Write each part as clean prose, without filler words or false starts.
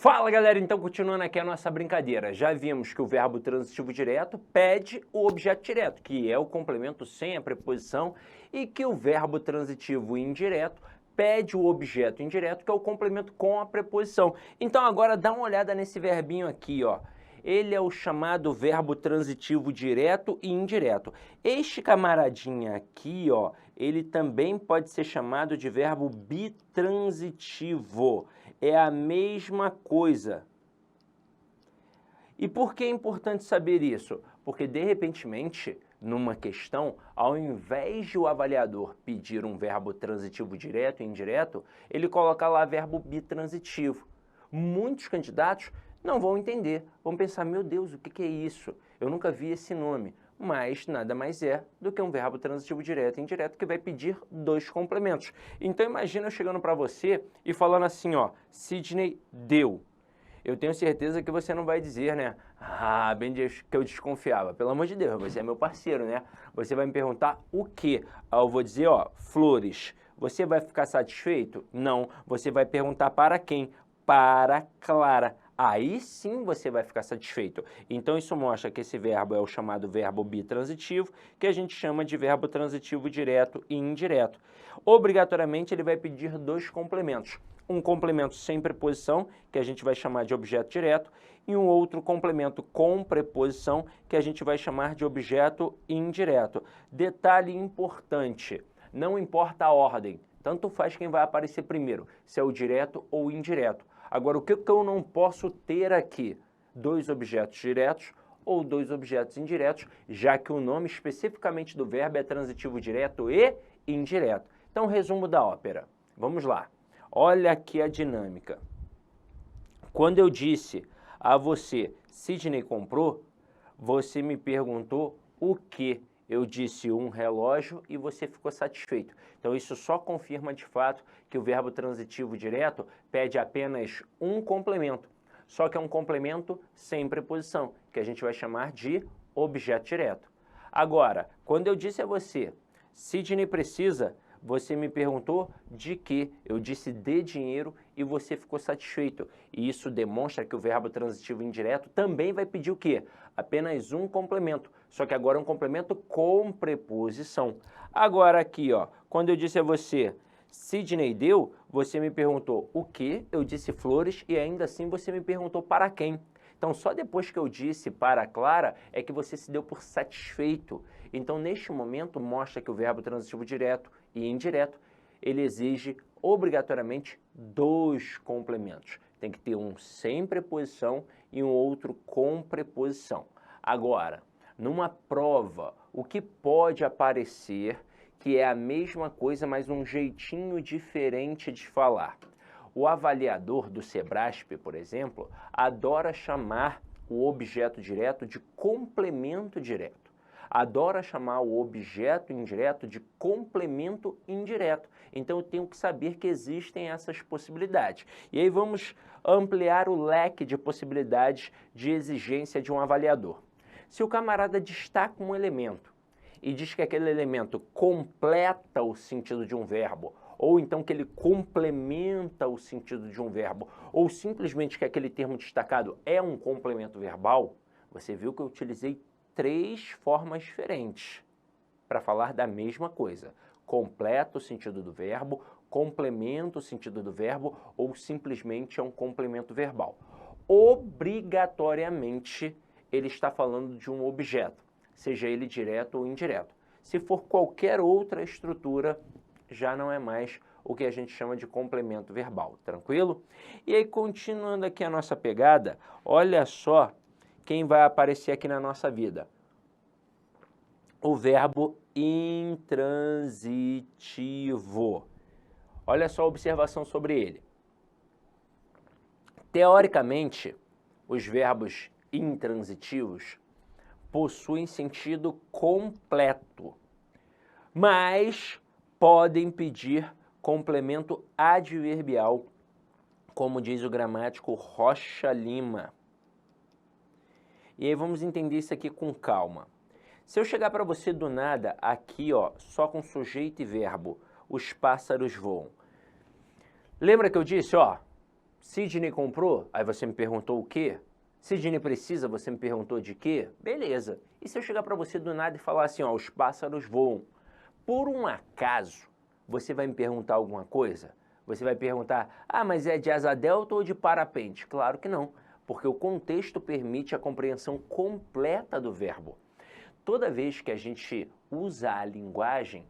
Fala galera, então continuando aqui a nossa brincadeira, já vimos que o verbo transitivo direto pede o objeto direto, que é o complemento sem a preposição, e que o verbo transitivo indireto pede o objeto indireto, que é o complemento com a preposição. Então agora dá uma olhada nesse verbinho aqui, ó. Ele é o chamado verbo transitivo direto e indireto. Este camaradinha aqui, ó, ele também pode ser chamado de verbo bitransitivo. É a mesma coisa. E por que é importante saber isso? Porque, de repente, numa questão, ao invés de o avaliador pedir um verbo transitivo direto e indireto, ele coloca lá verbo bitransitivo. Muitos candidatos não vão entender, vão pensar, meu Deus, o que é isso? Eu nunca vi esse nome. Mas nada mais é do que um verbo transitivo direto e indireto que vai pedir dois complementos. Então imagina eu chegando para você e falando assim, ó, Sidney deu. Eu tenho certeza que você não vai dizer, né? Ah, bem que eu desconfiava. Pelo amor de Deus, você é meu parceiro, né? Você vai me perguntar o quê? Eu vou dizer, ó, flores. Você vai ficar satisfeito? Não. Você vai perguntar para quem? Para Clara. Aí sim você vai ficar satisfeito. Então isso mostra que esse verbo é o chamado verbo bitransitivo, que a gente chama de verbo transitivo direto e indireto. Obrigatoriamente ele vai pedir dois complementos. Um complemento sem preposição, que a gente vai chamar de objeto direto, e um outro complemento com preposição, que a gente vai chamar de objeto indireto. Detalhe importante, não importa a ordem, tanto faz quem vai aparecer primeiro, se é o direto ou o indireto. Agora, o que eu não posso ter aqui? Dois objetos diretos ou dois objetos indiretos, já que o nome especificamente do verbo é transitivo direto e indireto. Então, resumo da ópera. Vamos lá. Olha aqui a dinâmica. Quando eu disse a você, Sidney comprou, você me perguntou o que? Eu disse um relógio e você ficou satisfeito. Então isso só confirma de fato que o verbo transitivo direto pede apenas um complemento. Só que é um complemento sem preposição, que a gente vai chamar de objeto direto. Agora, quando eu disse a você, Sidney precisa, você me perguntou de quê? Eu disse de dinheiro e você ficou satisfeito. E isso demonstra que o verbo transitivo indireto também vai pedir o quê? Apenas um complemento, só que agora é um complemento com preposição. Agora aqui, ó, quando eu disse a você, Sidney deu, você me perguntou o quê? Eu disse flores e ainda assim você me perguntou para quem? Então, só depois que eu disse para Clara é que você se deu por satisfeito. Então, neste momento, mostra que o verbo transitivo direto e indireto, ele exige obrigatoriamente dois complementos. Tem que ter um sem preposição e um outro com preposição. Agora, numa prova, o que pode aparecer que é a mesma coisa, mas um jeitinho diferente de falar? O avaliador do Sebrasp, por exemplo, adora chamar o objeto direto de complemento direto. Adora chamar o objeto indireto de complemento indireto. Então eu tenho que saber que existem essas possibilidades. E aí vamos ampliar o leque de possibilidades de exigência de um avaliador. Se o camarada destaca um elemento e diz que aquele elemento completa o sentido de um verbo, ou então que ele complementa o sentido de um verbo, ou simplesmente que aquele termo destacado é um complemento verbal, você viu que eu utilizei três formas diferentes para falar da mesma coisa. Completa o sentido do verbo, complementa o sentido do verbo, ou simplesmente é um complemento verbal. Obrigatoriamente, ele está falando de um objeto, seja ele direto ou indireto. Se for qualquer outra estrutura, já não é mais o que a gente chama de complemento verbal, tranquilo? E aí, continuando aqui a nossa pegada, olha só quem vai aparecer aqui na nossa vida. O verbo intransitivo. Olha só a observação sobre ele. Teoricamente, os verbos intransitivos possuem sentido completo, mas podem pedir complemento adverbial, como diz o gramático Rocha Lima. E aí vamos entender isso aqui com calma. Se eu chegar para você do nada, aqui ó, só com sujeito e verbo, os pássaros voam. Lembra que eu disse, ó, Sidney comprou? Aí você me perguntou o quê? Sidney precisa? Você me perguntou de quê? Beleza. E se eu chegar para você do nada e falar assim, ó, os pássaros voam? Por um acaso, você vai me perguntar alguma coisa? Você vai perguntar, ah, mas é de asa delta ou de parapente? Claro que não, porque o contexto permite a compreensão completa do verbo. Toda vez que a gente usa a linguagem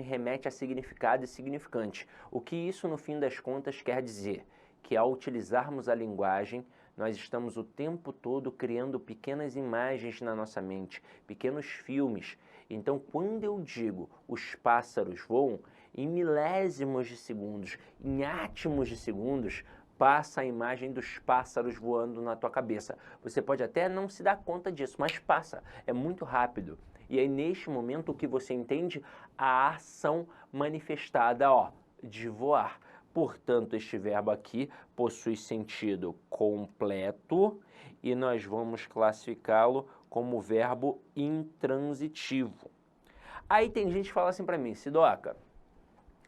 remete a significado e significante. O que isso, no fim das contas, quer dizer? Que ao utilizarmos a linguagem, nós estamos o tempo todo criando pequenas imagens na nossa mente, pequenos filmes. Então, quando eu digo os pássaros voam, em milésimos de segundos, em átomos de segundos, passa a imagem dos pássaros voando na tua cabeça. Você pode até não se dar conta disso, mas passa, é muito rápido. E aí, neste momento, o que você entende? A ação manifestada, ó, de voar. Portanto, este verbo aqui possui sentido completo e nós vamos classificá-lo como verbo intransitivo. Aí tem gente que fala assim para mim, Sidoca,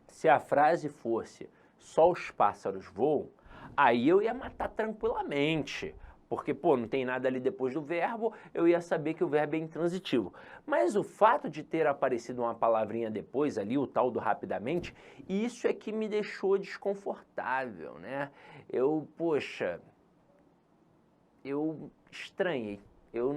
se a frase fosse só os pássaros voam, aí eu ia matar tranquilamente, porque, pô, não tem nada ali depois do verbo, eu ia saber que o verbo é intransitivo. Mas o fato de ter aparecido uma palavrinha depois ali, o tal do rapidamente, isso é que me deixou desconfortável, né? Eu estranhei, eu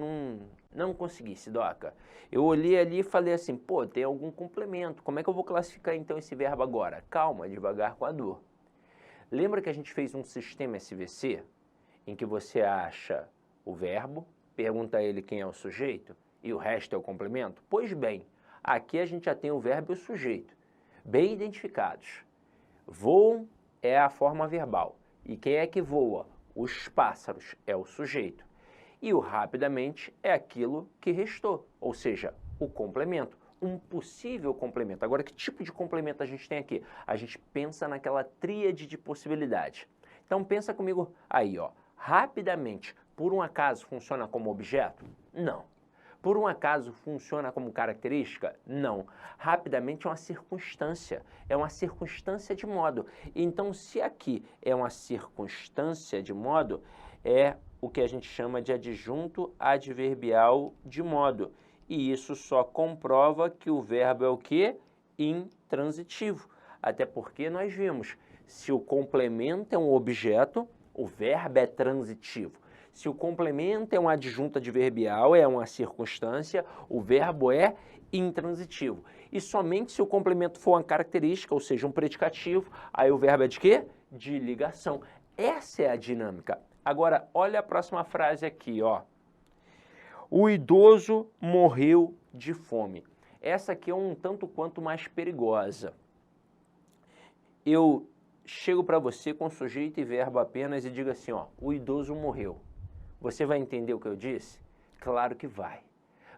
não consegui, Sidoca. Eu olhei ali e falei assim, pô, tem algum complemento, como é que eu vou classificar então esse verbo agora? Calma, devagar com a dor. Lembra que a gente fez um sistema SVC, em que você acha o verbo, pergunta a ele quem é o sujeito, e o resto é o complemento? Pois bem, aqui a gente já tem o verbo e o sujeito, bem identificados. Voam é a forma verbal. E quem é que voa? Os pássaros é o sujeito. E o rapidamente é aquilo que restou, ou seja, o complemento, um possível complemento. Agora, que tipo de complemento a gente tem aqui? A gente pensa naquela tríade de possibilidade. Então, pensa comigo aí, ó. Rapidamente, por um acaso, funciona como objeto? Não. Por um acaso, funciona como característica? Não. Rapidamente é uma circunstância de modo. Então, se aqui é uma circunstância de modo, é o que a gente chama de adjunto adverbial de modo. E isso só comprova que o verbo é o quê? Intransitivo. Até porque nós vimos, se o complemento é um objeto, o verbo é transitivo. Se o complemento é um adjunto adverbial, é uma circunstância, o verbo é intransitivo. E somente se o complemento for uma característica, ou seja, um predicativo, aí o verbo é de quê? De ligação. Essa é a dinâmica. Agora, olha a próxima frase aqui, ó. O idoso morreu de fome. Essa aqui é um tanto quanto mais perigosa. Eu chego para você com sujeito e verbo apenas e digo assim, ó, o idoso morreu. Você vai entender o que eu disse? Claro que vai.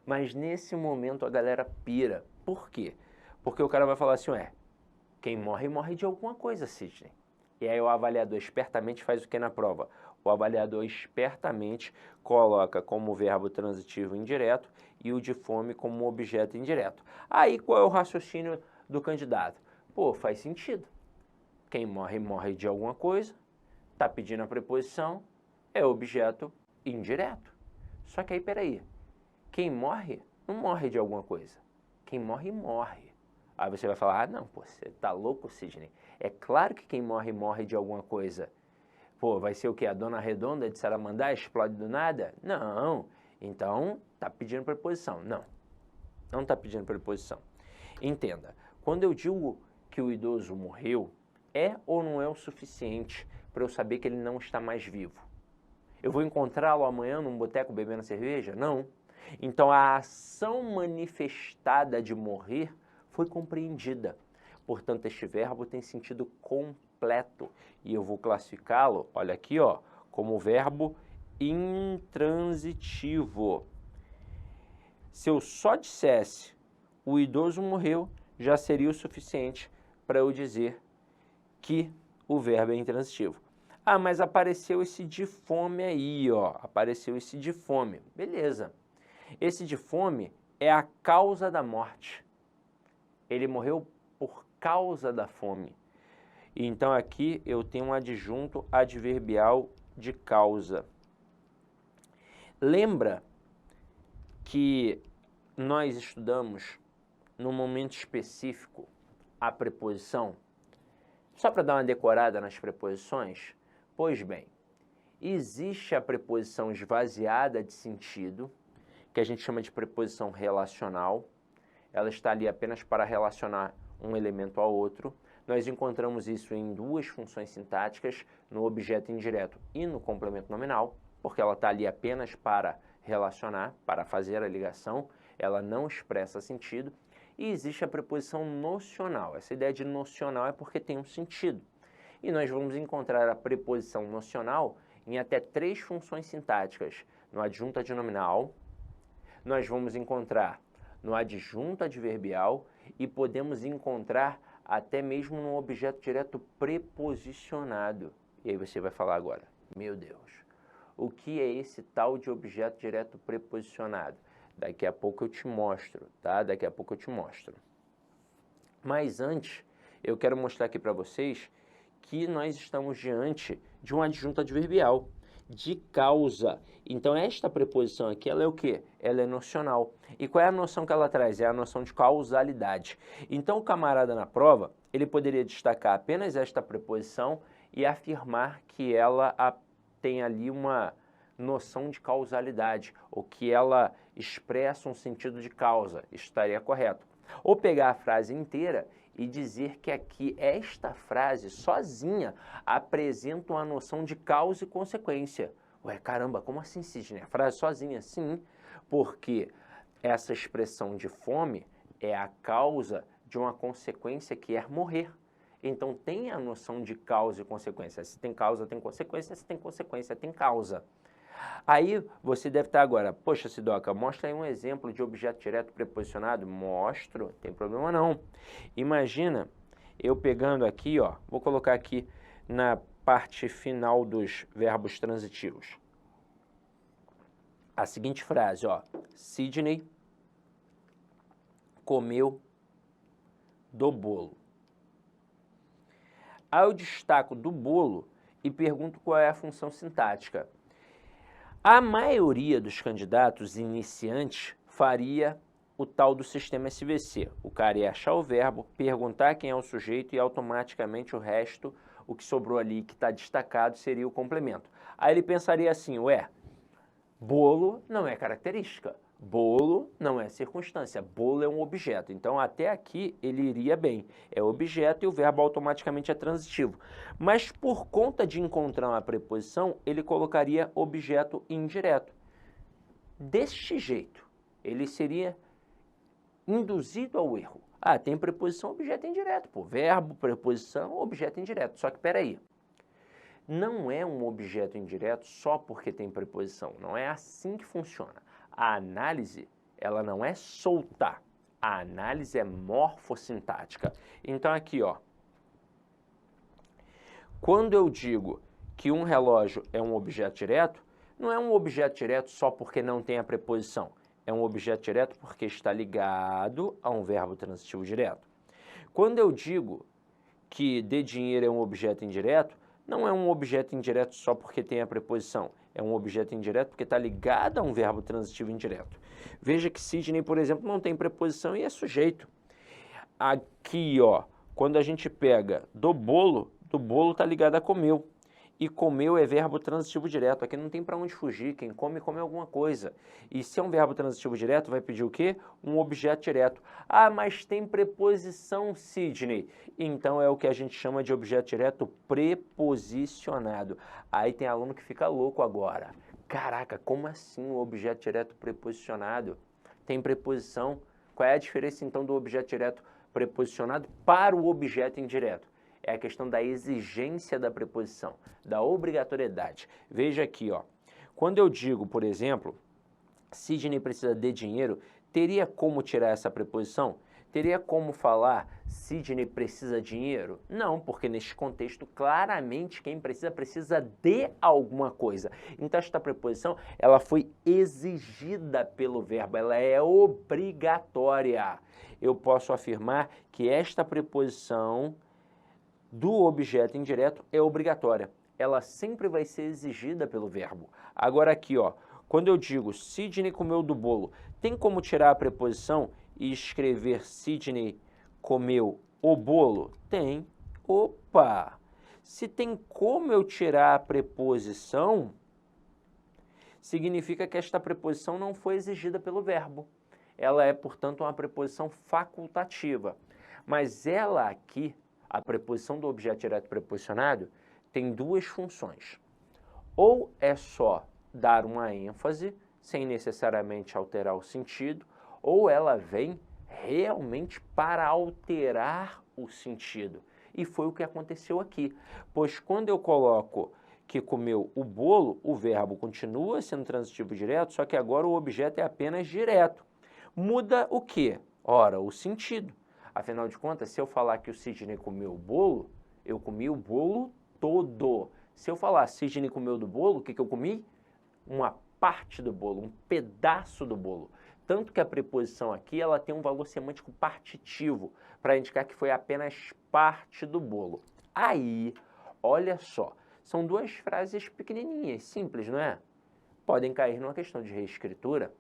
Mas nesse momento a galera pira. Por quê? Porque o cara vai falar assim, quem morre, morre de alguma coisa, Sidney. E aí o avaliador espertamente faz o que na prova? O avaliador espertamente coloca como verbo transitivo indireto e o de fome como objeto indireto. Aí qual é o raciocínio do candidato? Pô, faz sentido. Quem morre, morre de alguma coisa, está pedindo a preposição, é objeto indireto. Só que aí, peraí, quem morre, não morre de alguma coisa. Quem morre, morre. Aí você vai falar, não, pô, você tá louco, Sidney? É claro que quem morre, morre de alguma coisa. Pô, vai ser o quê? A Dona Redonda de Saramandá explode do nada? Não. Então, tá pedindo preposição. Não tá pedindo preposição. Entenda, quando eu digo que o idoso morreu, é ou não é o suficiente para eu saber que ele não está mais vivo? Eu vou encontrá-lo amanhã num boteco bebendo cerveja? Não. Então, a ação manifestada de morrer foi compreendida. Portanto, este verbo tem sentido completo. E eu vou classificá-lo, olha aqui, ó, como verbo intransitivo. Se eu só dissesse o idoso morreu, já seria o suficiente para eu dizer que o verbo é intransitivo. Ah, mas apareceu esse de fome aí, ó. Apareceu esse de fome. Beleza. Esse de fome é a causa da morte. Ele morreu por causa da fome. Então aqui eu tenho um adjunto adverbial de causa. Lembra que nós estudamos, num momento específico, a preposição? Só para dar uma decorada nas preposições? Pois bem, existe a preposição esvaziada de sentido, que a gente chama de preposição relacional. Ela está ali apenas para relacionar um elemento ao outro. Nós encontramos isso em duas funções sintáticas, no objeto indireto e no complemento nominal, porque ela está ali apenas para relacionar, para fazer a ligação, ela não expressa sentido. E existe a preposição nocional. Essa ideia de nocional é porque tem um sentido. E nós vamos encontrar a preposição nocional em até 3 funções sintáticas. No adjunto adnominal, nós vamos encontrar no adjunto adverbial e podemos encontrar até mesmo no objeto direto preposicionado. E aí você vai falar agora, meu Deus, o que é esse tal de objeto direto preposicionado? Daqui a pouco eu te mostro, tá? Daqui a pouco eu te mostro. Mas antes, eu quero mostrar aqui para vocês que nós estamos diante de um adjunto adverbial de causa. Então, esta preposição aqui, ela é o quê? Ela é nocional. E qual é a noção que ela traz? É a noção de causalidade. Então, o camarada na prova, ele poderia destacar apenas esta preposição e afirmar que ela tem ali uma noção de causalidade, ou que ela expressa um sentido de causa. Estaria correto. Ou pegar a frase inteira e dizer que aqui esta frase sozinha apresenta uma noção de causa e consequência. Ué, caramba, como assim, Sidney? A frase sozinha? Sim, porque essa expressão de fome é a causa de uma consequência que é morrer. Então tem a noção de causa e consequência. Se tem causa, tem consequência. Se tem consequência, tem causa. Aí você deve estar agora, poxa, Sidoca, mostra aí um exemplo de objeto direto preposicionado. Mostro, não tem problema não. Imagina eu pegando aqui, ó, vou colocar aqui na parte final dos verbos transitivos. A seguinte frase, ó, Sidney comeu do bolo. Aí eu destaco do bolo e pergunto qual é a função sintática. A maioria dos candidatos iniciantes faria o tal do sistema SVC. O cara ia achar o verbo, perguntar quem é o sujeito e automaticamente o resto, o que sobrou ali, que está destacado, seria o complemento. Aí ele pensaria assim, ué, bolo não é característica, bolo não é circunstância, bolo é um objeto. Então até aqui ele iria bem, é objeto e o verbo automaticamente é transitivo. Mas por conta de encontrar uma preposição, ele colocaria objeto indireto. Deste jeito, ele seria induzido ao erro. Ah, tem preposição, objeto indireto, pô, verbo, preposição, objeto indireto. Só que peraí, não é um objeto indireto só porque tem preposição, não é assim que funciona. A análise, ela não é solta, a análise é morfossintática. Então aqui, ó, quando eu digo que um relógio é um objeto direto, não é um objeto direto só porque não tem a preposição, é um objeto direto porque está ligado a um verbo transitivo direto. Quando eu digo que de dinheiro é um objeto indireto, não é um objeto indireto só porque tem a preposição, é um objeto indireto porque está ligado a um verbo transitivo indireto. Veja que Sidney, por exemplo, não tem preposição e é sujeito. Aqui, ó, quando a gente pega do bolo está ligado a comeu. E comeu é verbo transitivo direto. Aqui não tem para onde fugir. Quem come, come alguma coisa. E se é um verbo transitivo direto, vai pedir o quê? Um objeto direto. Ah, mas tem preposição, Sidney. Então é o que a gente chama de objeto direto preposicionado. Aí tem aluno que fica louco agora. Caraca, como assim um objeto direto preposicionado? Tem preposição. Qual é a diferença então do objeto direto preposicionado para o objeto indireto? É a questão da exigência da preposição, da obrigatoriedade. Veja aqui, ó. Quando eu digo, por exemplo, Sidney precisa de dinheiro, teria como tirar essa preposição? Teria como falar Sidney precisa de dinheiro? Não, porque neste contexto, claramente, quem precisa de alguma coisa. Então, esta preposição, ela foi exigida pelo verbo, ela é obrigatória. Eu posso afirmar que esta preposição do objeto indireto é obrigatória. Ela sempre vai ser exigida pelo verbo. Agora aqui, ó, quando eu digo Sidney comeu do bolo, tem como tirar a preposição e escrever Sidney comeu o bolo? Tem. Opa! Se tem como eu tirar a preposição, significa que esta preposição não foi exigida pelo verbo. Ela é, portanto, uma preposição facultativa. Mas ela aqui, a preposição do objeto direto preposicionado, tem duas funções. Ou é só dar uma ênfase, sem necessariamente alterar o sentido, ou ela vem realmente para alterar o sentido. E foi o que aconteceu aqui, pois quando eu coloco que comeu o bolo, o verbo continua sendo transitivo direto, só que agora o objeto é apenas direto. Muda o quê? Ora, o sentido. Afinal de contas, se eu falar que o Sidney comeu o bolo, eu comi o bolo todo. Se eu falar Sidney comeu do bolo, o que eu comi? Uma parte do bolo, um pedaço do bolo. Tanto que a preposição aqui ela tem um valor semântico partitivo, para indicar que foi apenas parte do bolo. Aí, olha só, são duas frases pequenininhas, simples, não é? Podem cair numa questão de reescritura.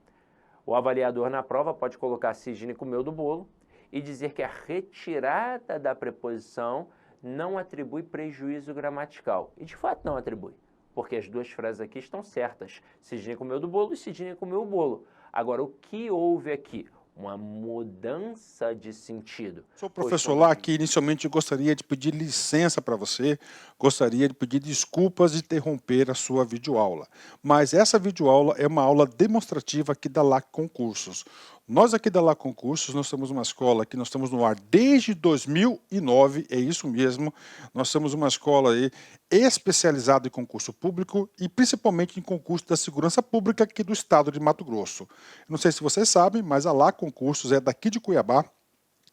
O avaliador na prova pode colocar Sidney comeu do bolo e dizer que a retirada da preposição não atribui prejuízo gramatical. E de fato não atribui, porque as duas frases aqui estão certas. Sidney comeu do bolo e Sidney comeu o bolo. Agora, o que houve aqui? Uma mudança de sentido. Sou professor lá que inicialmente eu gostaria de pedir licença para você, gostaria de pedir desculpas de interromper a sua videoaula. Mas essa videoaula é uma aula demonstrativa aqui da LAC Concursos. Nós aqui da LAC Concursos, nós temos uma escola que nós estamos no ar desde 2009, é isso mesmo. Nós somos uma escola aí especializada em concurso público e principalmente em concurso da segurança pública aqui do estado de Mato Grosso. Não sei se vocês sabem, mas a LAC Concursos é daqui de Cuiabá.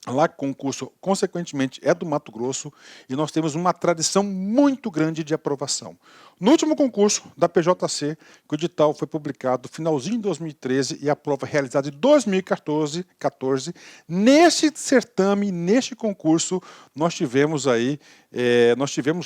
Lá concurso, consequentemente, é do Mato Grosso e nós temos uma tradição muito grande de aprovação. No último concurso da PJC, que o edital foi publicado no finalzinho de 2013 e a prova realizada em 2014, neste certame, neste concurso, nós tivemos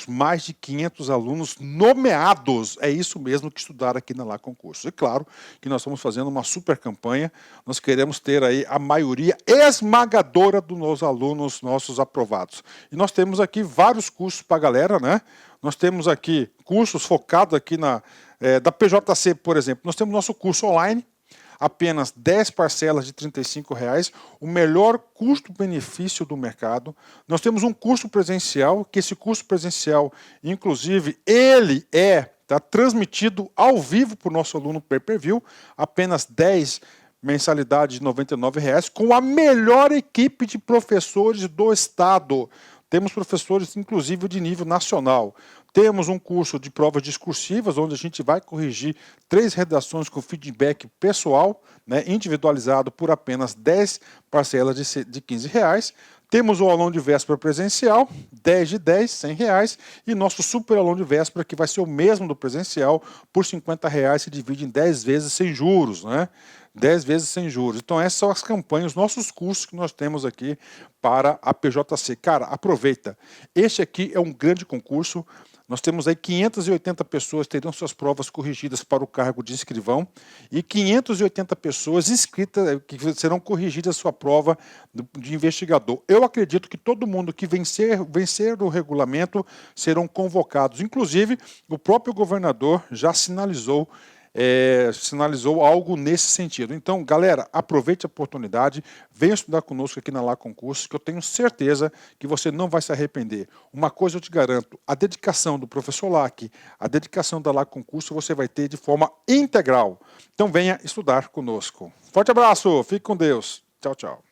mais de 500 alunos nomeados. É isso mesmo que estudaram aqui na LAC Concursos. E claro que nós estamos fazendo uma super campanha, nós queremos ter aí a maioria esmagadora dos alunos nossos aprovados. E nós temos aqui vários cursos para a galera, né? Nós temos aqui cursos focados aqui da PJC, por exemplo. Nós temos nosso curso online, apenas 10 parcelas de R$ 35,00, o melhor custo-benefício do mercado. Nós temos um curso presencial, que esse curso presencial, inclusive, ele está transmitido ao vivo para o nosso aluno pay-per-view, apenas 10 mensalidade de R$ 99,00, com a melhor equipe de professores do estado. Temos professores, inclusive, de nível nacional. Temos um curso de provas discursivas, onde a gente vai corrigir 3 redações com feedback pessoal, né, individualizado por apenas 10 parcelas de R$ 15,00. Temos o aulão de véspera presencial, 10 de 10, R$ 100,00, e nosso super aulão de véspera, que vai ser o mesmo do presencial, por R$ 50,00, se divide em 10 vezes sem juros, né? 10 vezes sem juros. Então essas são as campanhas, os nossos cursos que nós temos aqui para a PJC. Cara, aproveita. Este aqui é um grande concurso. Nós temos aí 580 pessoas que terão suas provas corrigidas para o cargo de escrivão e 580 pessoas inscritas que serão corrigidas a sua prova de investigador. Eu acredito que todo mundo que vencer o regulamento serão convocados. Inclusive, o próprio governador já sinalizou algo nesse sentido. Então, galera, aproveite a oportunidade, venha estudar conosco aqui na LAC Concursos, que eu tenho certeza que você não vai se arrepender. Uma coisa eu te garanto, a dedicação do professor LAC, a dedicação da LAC Concursos, você vai ter de forma integral. Então, venha estudar conosco. Forte abraço, fique com Deus. Tchau, tchau.